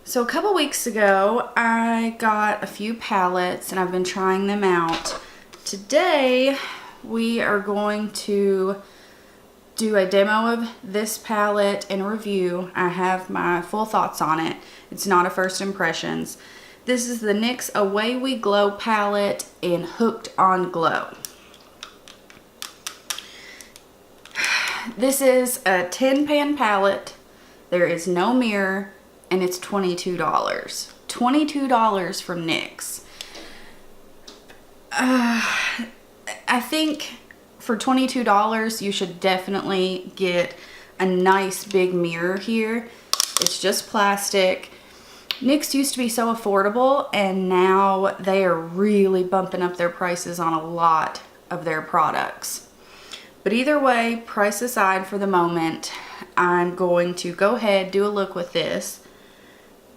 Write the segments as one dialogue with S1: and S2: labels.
S1: So a couple weeks ago, I got a few palettes and I've been trying them out. Today, we are going to do a demo of this palette and a review. I have my full thoughts on it. It's not a first impressions. This is the NYX Away We Glow palette in Hooked on Glow. This is a 10-pan palette. There is no mirror. And it's $22. $22 from NYX. I think for $22, you should definitely get a nice big mirror here. It's just plastic. NYX used to be so affordable, and now they are really bumping up their prices on a lot of their products. But either way, price aside for the moment, I'm going to go ahead, do a look with this.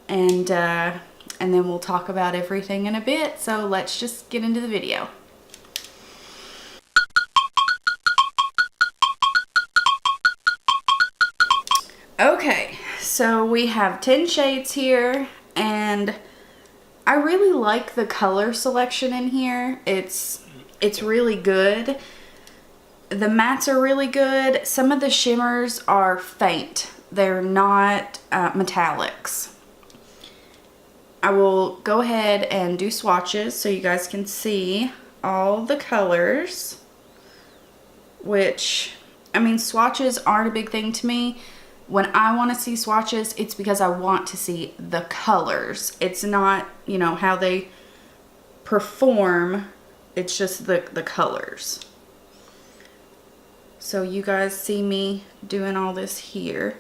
S1: And then we'll talk about everything in a bit. So let's just get into the video. Okay, so we have 10 shades here, and I really like the color selection in here. It's really good. The mattes are really good. Some of the shimmers are faint. They're not metallics. I will go ahead and do swatches so you guys can see all the colors, which, I mean, swatches aren't a big thing to me. When I want to see swatches, it's because I want to see the colors. It's not, you know, how they perform. It's just the colors. So you guys see me doing all this here.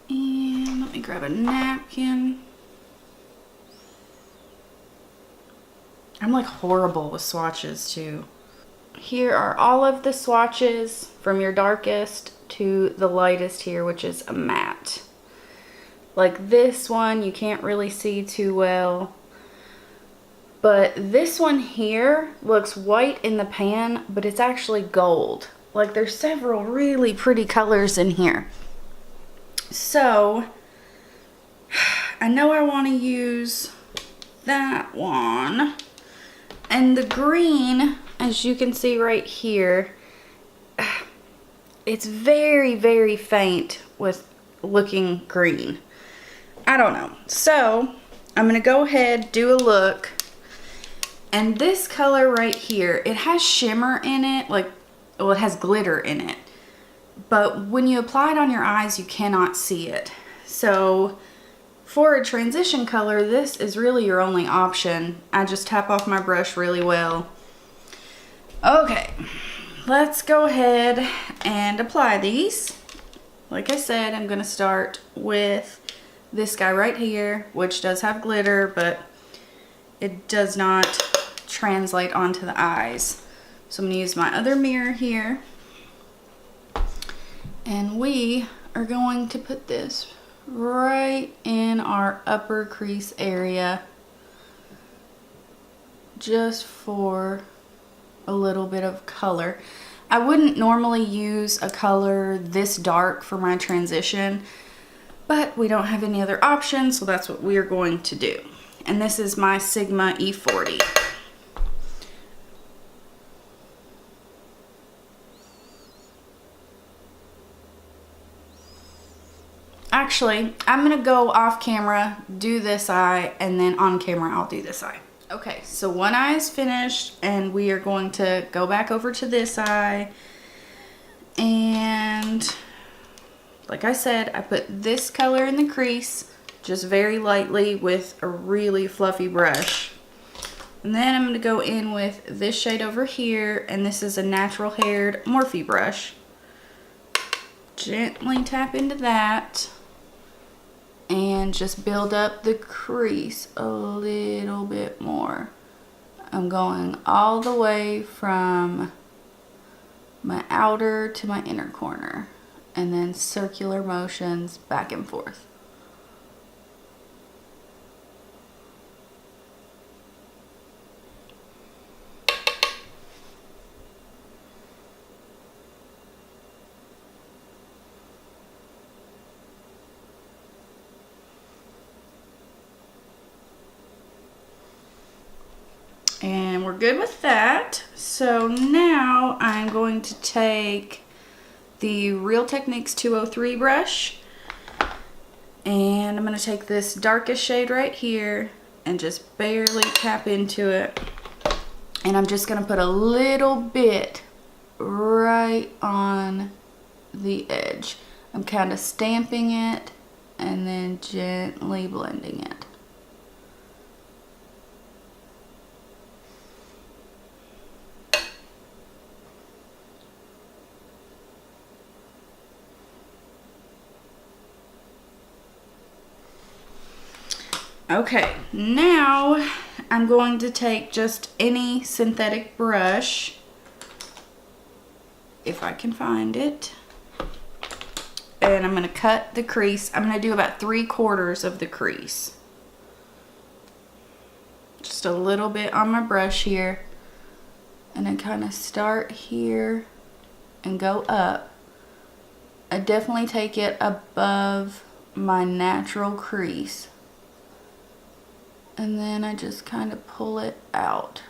S1: And let me grab a napkin. I'm like horrible with swatches too. Here are all of the swatches from your darkest to the lightest here, which is a matte. Like this one, you can't really see too well. But this one here looks white in the pan, but it's actually gold. Like there's several really pretty colors in here. So, I know I want to use that one. And the green, as you can see right here, it's very, very faint with looking green. I don't know. So, I'm going to go ahead, do a look. And this color right here, it has shimmer in it, like, well, it has glitter in it. But when you apply it on your eyes, you cannot see it. So for a transition color, this is really your only option. I just tap off my brush really well. Okay, let's go ahead and apply these. Like I said, I'm gonna start with this guy right here, which does have glitter, but it does not translate onto the eyes. So I'm gonna use my other mirror here. And we are going to put this right in our upper crease area, just for a little bit of color. I wouldn't normally use a color this dark for my transition, but we don't have any other options, so that's what we are going to do. And this is my Sigma E40. Actually, I'm gonna go off camera, do this eye, and then on camera I'll do this eye. Okay, so one eye is finished, and we are going to go back over to this eye. And like I said, I put this color in the crease, just very lightly with a really fluffy brush. And then I'm gonna go in with this shade over here, and this is a natural haired Morphe brush. Gently tap into that. And just build up the crease a little bit more. I'm going all the way from my outer to my inner corner, and then circular motions back and forth. we're good with that. So now I'm going to take the Real Techniques 203 brush, and I'm going to take this darkest shade right here and just barely tap into it. And I'm just going to put a little bit right on the edge. I'm kind of stamping it and then gently blending it. Okay, now I'm going to take just any synthetic brush, if I can find it, and I'm going to cut the crease. I'm going to do about 3/4 of the crease. Just a little bit on my brush here, and I kind of start here and go up. I definitely take it above my natural crease. And then I just kind of pull it out.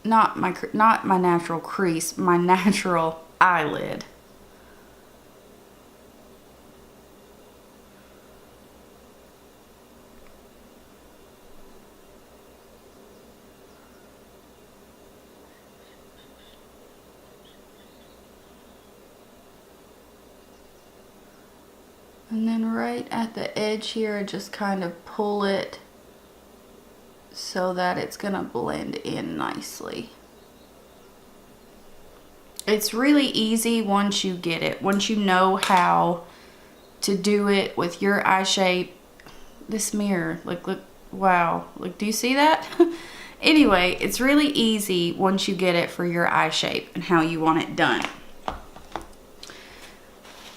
S1: Not my natural crease, my natural eyelid. And then right at the edge here, I just kind of pull it so that it's gonna blend in nicely. It's really easy once you get it. Once you know how to do it with your eye shape. This mirror, like, look, wow. Like, do you see that? Anyway, it's really easy once you get it for your eye shape and how you want it done.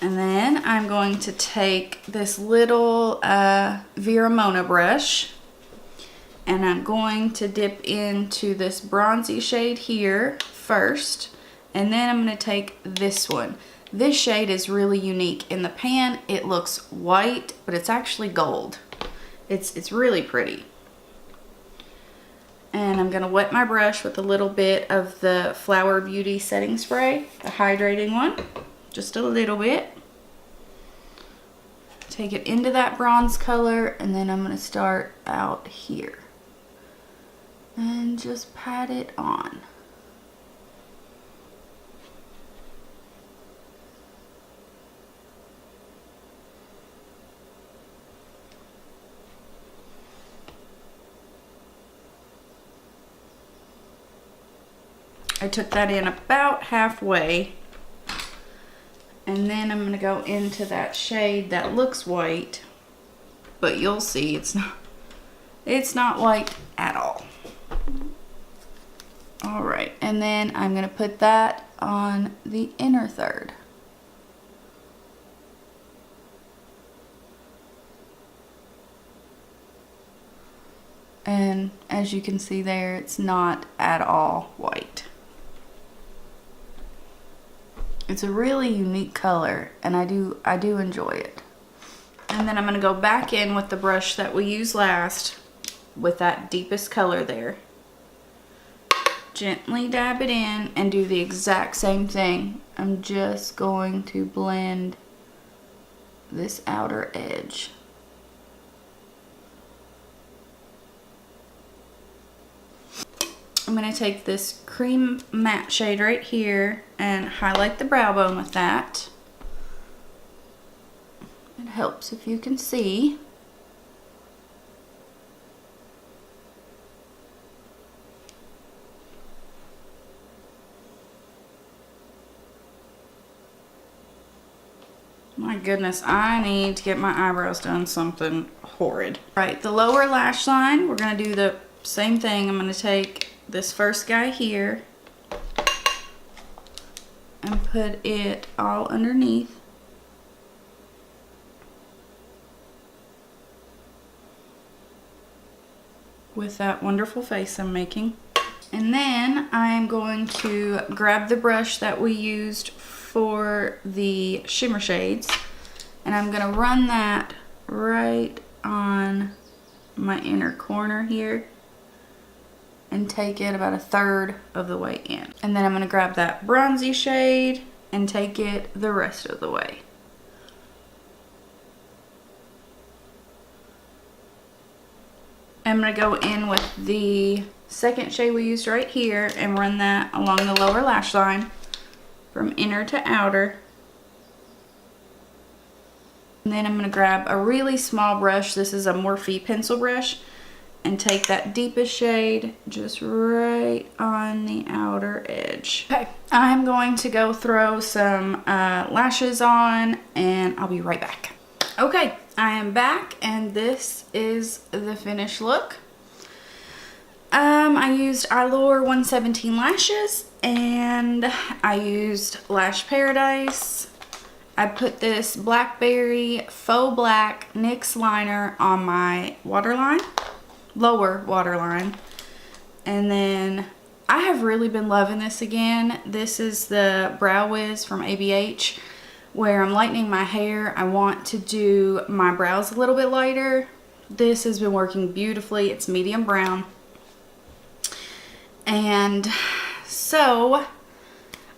S1: And then I'm going to take this little Veramona brush, and I'm going to dip into this bronzy shade here first, and then I'm going to take this one. This shade is really unique. In the pan, it looks white, but it's actually gold. It's really pretty. And I'm going to wet my brush with a little bit of the Flower Beauty setting spray, the hydrating one. Just a little bit. Take it into that bronze color, and then I'm going to start out here. And just pat it on. I took that in about halfway. And then I'm going to go into that shade that looks white, but you'll see it's not white at all. All right, and then I'm going to put that on the inner third. And as you can see there, it's not at all white. It's a really unique color, and I do enjoy it. And then I'm going to go back in with the brush that we used last with that deepest color there. Gently dab it in and do the exact same thing. I'm just going to blend this outer edge. I'm going to take this cream matte shade right here and highlight the brow bone with that. It helps if you can see. My goodness, I need to get my eyebrows done something horrid. Right, the lower lash line, we're going to do the same thing. I'm going to take this first guy here and put it all underneath. With that wonderful face I'm making. And then I'm going to grab the brush that we used for the shimmer shades, and I'm going to run that right on my inner corner here. and take it about 1/3 of the way in. And then I'm going to grab that bronzy shade and take it the rest of the way. I'm going to go in with the second shade we used right here and run that along the lower lash line from inner to outer. And then I'm going to grab a really small brush. This is a Morphe pencil brush, and take that deepest shade just right on the outer edge. Okay, I'm going to go throw some lashes on, and I'll be right back. Okay, I am back, and this is the finished look. I used Eylure 117 lashes, and I used Lash Paradise. I put this blackberry faux black NYX liner on my waterline, lower waterline. And then I have really been loving this again. This is the Brow Wiz from ABH, where I'm lightening my hair. I want to do my brows a little bit lighter. This has been working beautifully. It's medium brown. And so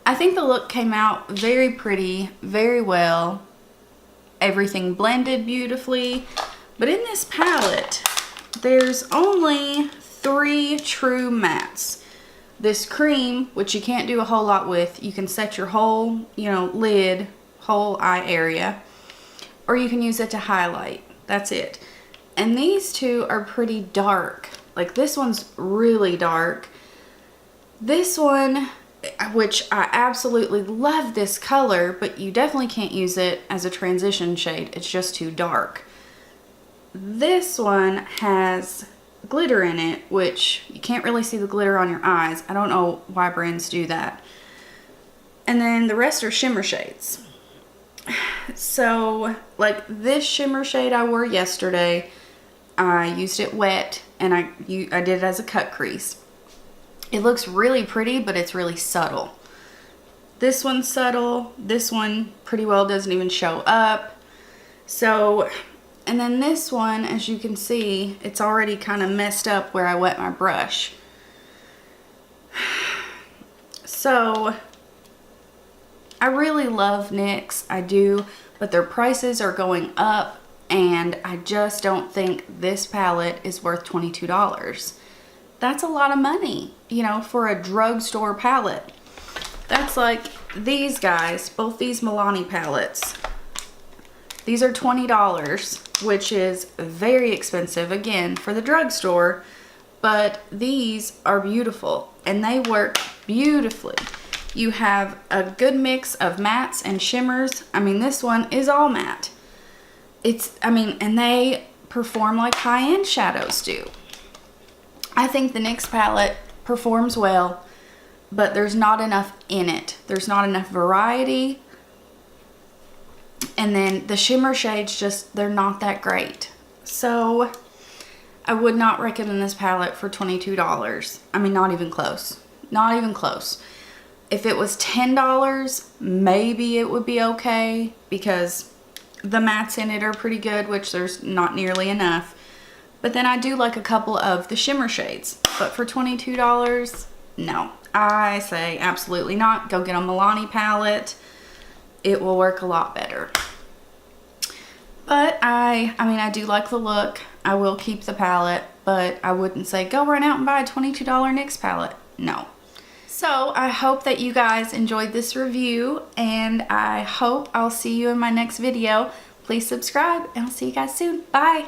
S1: I think the look came out very pretty, very well. Everything blended beautifully. But in this palette, there's only 3 true mattes. This cream, which you can't do a whole lot with. You can set your whole, lid, whole eye area. Or you can use it to highlight. That's it. And these two are pretty dark. Like, this one's really dark. This one, which I absolutely love this color, but you definitely can't use it as a transition shade. It's just too dark. This one has glitter in it, which you can't really see the glitter on your eyes. I don't know why brands do that. And then the rest are shimmer shades. So, like this shimmer shade I wore yesterday, I used it wet, and I did it as a cut crease. It looks really pretty, but it's really subtle. This one's subtle. This one pretty well doesn't even show up. So, and then this one, as you can see, it's already kind of messed up where I wet my brush. So, I really love NYX. I do, but their prices are going up, and I just don't think this palette is worth $22. That's a lot of money, for a drugstore palette. That's like these guys, both these Milani palettes. These are $20, which is very expensive, again, for the drugstore. But these are beautiful, and they work beautifully. You have a good mix of mattes and shimmers. I mean, this one is all matte. And they perform like high-end shadows do. I think the NYX palette performs well, but there's not enough in it. There's not enough variety. And then the shimmer shades, they're not that great. So I would not recommend this palette for $22. I mean, not even close. Not even close. If it was $10, maybe it would be okay, because the mattes in it are pretty good, which there's not nearly enough. But then I do like a couple of the shimmer shades. But for $22, no. I say absolutely not. Go get a Milani palette. It will work a lot better. But I do like the look. I will keep the palette, but I wouldn't say go run out and buy a $22 NYX palette. No. So I hope that you guys enjoyed this review, and I hope I'll see you in my next video. Please subscribe, and I'll see you guys soon. Bye.